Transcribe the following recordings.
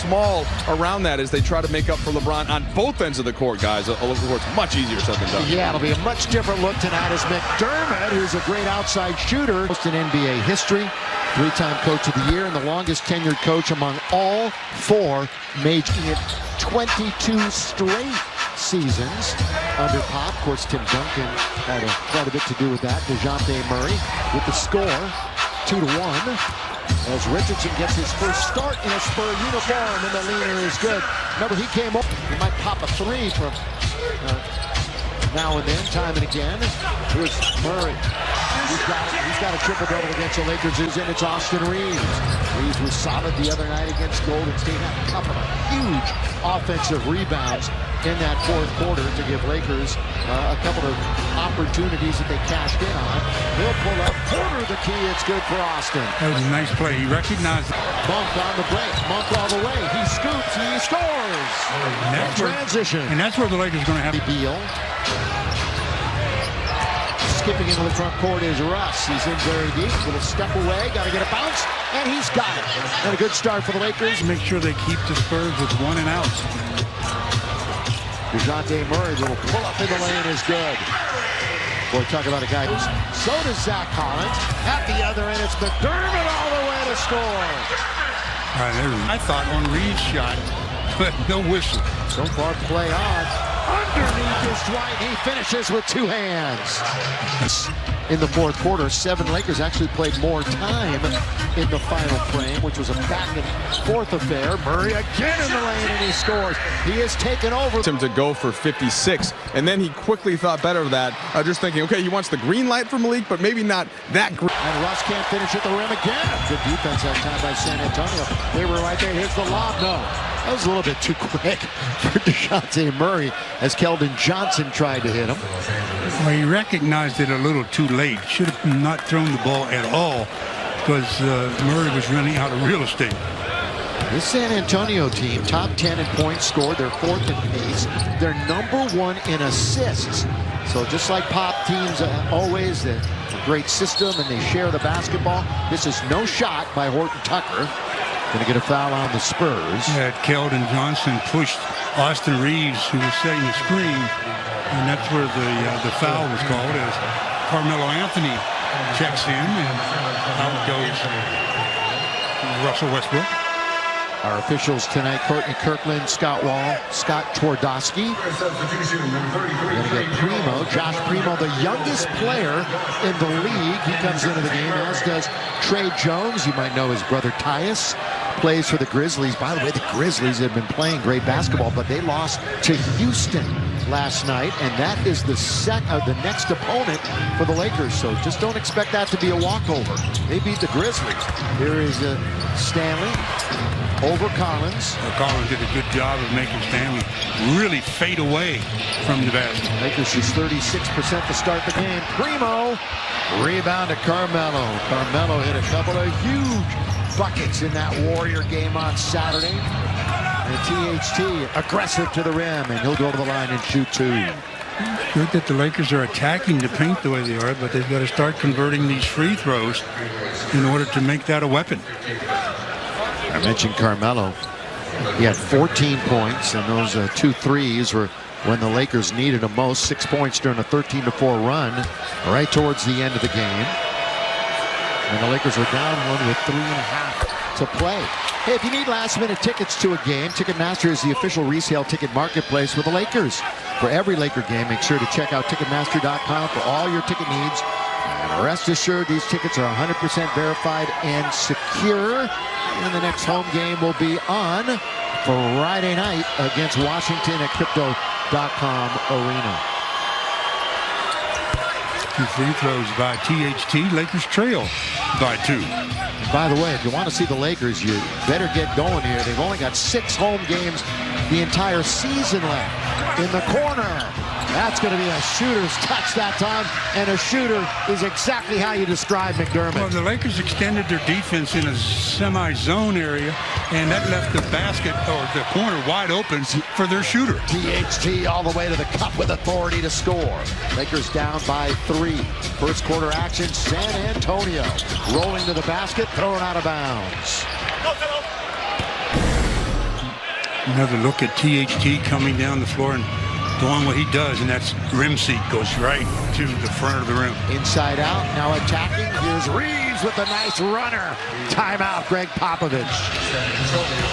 small around that as they try to make up for LeBron on both ends of the court, guys. It's much easier said than done. Yeah, it'll be a much different look tonight as McDermott, who's a great outside shooter, most in NBA history, three-time coach of the year, and the longest tenured coach among all four major 22 straight seasons under Pop. Of course, Tim Duncan had quite a bit to do with that. DeJounte Murray with the score, 2-1. As Richardson gets his first start in a Spur uniform, and the leaner is good. Remember, he came up. He might pop a three from now and then, time and again. Here's Murray. He's got a triple-double against the Lakers, and it's Austin Reeves. Reeves was solid the other night against Golden State. Had a couple of huge offensive rebounds in that fourth quarter to give Lakers a couple of opportunities that they cashed in on. He'll pull up. Porter the key. It's good for Austin. That was a nice play. He recognized it. Monk on the break. Monk all the way. He scoops. He scores. Transition. And that's where the Lakers are going to have Beal. Skipping into the front court is Russ. He's in very deep. Little step away. Got to get a bounce. And he's got it. And a good start for the Lakers. Make sure they keep the Spurs with one and out. DeJounte Murray, little pull up in the lane is good. Boy, talk about a guy. So does Zach Collins. At the other end, it's McDermott all the way to score. I thought on Reed's shot, but no whistle. So far, play on. Underneath is Dwight. He finishes with two hands. In the fourth quarter, 7 Lakers actually played more time in the final frame, which was a back and forth affair. Murray again in the lane, and he scores. He has taken over. Him to go for 56, and then he quickly thought better of that, just thinking, okay, he wants the green light from Malik, but maybe not that green. And Russ can't finish at the rim again. Good defense that time by San Antonio. They were right there. Here's the lob. No. That was a little bit too quick for DeJounte Murray as Keldon Johnson tried to hit him. Well, he recognized it a little too late. Should have not thrown the ball at all because Murray was running out of real estate. This San Antonio team, top 10 in points scored. They're 4th in pace. They're number 1 in assists. So just like Pop teams always, they're a great system and they share the basketball. This is no shot by Horton Tucker. Going to get a foul on the Spurs. Yeah, Keldon Johnson pushed Austin Reeves, who was setting the screen, and that's where the foul was called as Carmelo Anthony checks in, and out goes Russell Westbrook. Our officials tonight, Courtney Kirkland, Scott Wall, Scott Twardowski. We're going to get Primo, Josh Primo, the youngest player in the league. He comes into the game, as does Trey Jones. You might know his brother Tyus. Plays for the Grizzlies. By the way, the Grizzlies have been playing great basketball, but they lost to Houston last night, and that is the next opponent for the Lakers. So just don't expect that to be a walkover. They beat the Grizzlies. Here is Stanley over Collins. Well, Collins did a good job of making Stanley really fade away from the basket. Lakers use 36% to start the game. Primo, rebound to Carmelo. Carmelo hit a couple of huge buckets in that Warrior game on Saturday. And THT aggressive to the rim, and he'll go to the line and shoot 2. Good that the Lakers are attacking the paint the way they are, but they've got to start converting these free throws in order to make that a weapon. I mentioned Carmelo. He had 14 points, and those 2 threes were when the Lakers needed him most. 6 points during a 13-4 run right towards the end of the game. And the Lakers were down 1 with 3.5 to play. Hey, if you need last-minute tickets to a game, Ticketmaster is the official resale ticket marketplace for the Lakers. For every Laker game, make sure to check out Ticketmaster.com for all your ticket needs. And rest assured, these tickets are 100% verified and secure. And the next home game will be on Friday night against Washington at Crypto.com Arena. 2 free throws by THT. Lakers trail by 2. By the way, if you want to see the Lakers, you better get going here. They've only got 6 home games the entire season left. In the corner, that's going to be a shooter's touch that time, and a shooter is exactly how you describe McDermott. Well, the Lakers extended their defense in a semi-zone area, and that left the basket or the corner wide open for their shooter. THT all the way to the cup with authority to score. Lakers down by 3. First quarter action, San Antonio rolling to the basket, thrown out of bounds. Another look at THT coming down the floor and doing what he does, and that's rim seat goes right to the front of the rim. Inside out, now attacking. Here's Reeves with a nice runner. Timeout, Greg Popovich.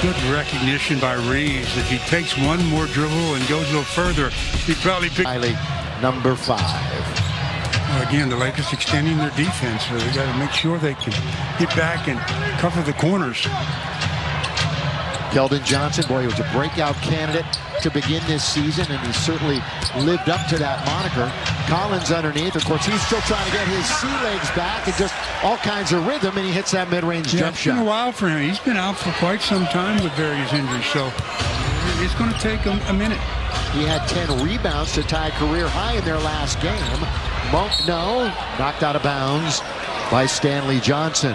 Good recognition by Reeves. If he takes one more dribble and goes a little further, he probably pick. Riley, number 5. Again, the Lakers extending their defense, so they got to make sure they can get back and cover the corners. Keldon Johnson, boy, he was a breakout candidate to begin this season, and he certainly lived up to that moniker. Collins underneath. Of course, he's still trying to get his sea legs back and just all kinds of rhythm, and he hits that mid-range jump It's been a shot. while for him. He's been out for quite some time with various injuries, so it's going to take him a minute. He had 10 rebounds to tie career high in their last game. Monk, no. Knocked out of bounds by Stanley Johnson.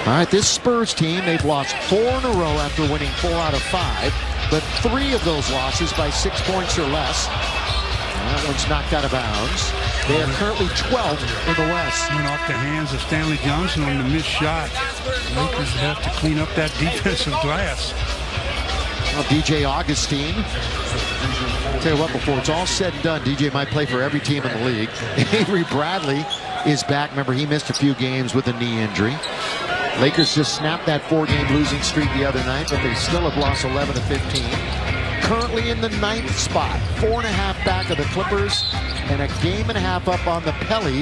All right, this Spurs team, they've lost 4 in a row after winning 4 out of 5, but 3 of those losses by 6 points or less. That one's knocked out of bounds. They are currently 12th in the West. Went off the hands of Stanley Johnson on the missed shot. Lakers have to clean up that defensive glass. Well, DJ Augustine. I'll tell you what, before it's all said and done, DJ might play for every team in the league. Avery Bradley is back. Remember, he missed a few games with a knee injury. Lakers just snapped that 4-game losing streak the other night, but they still have lost 11 of 15. Currently in the 9th spot, 4.5 back of the Clippers, and a game and a half up on the Pellies.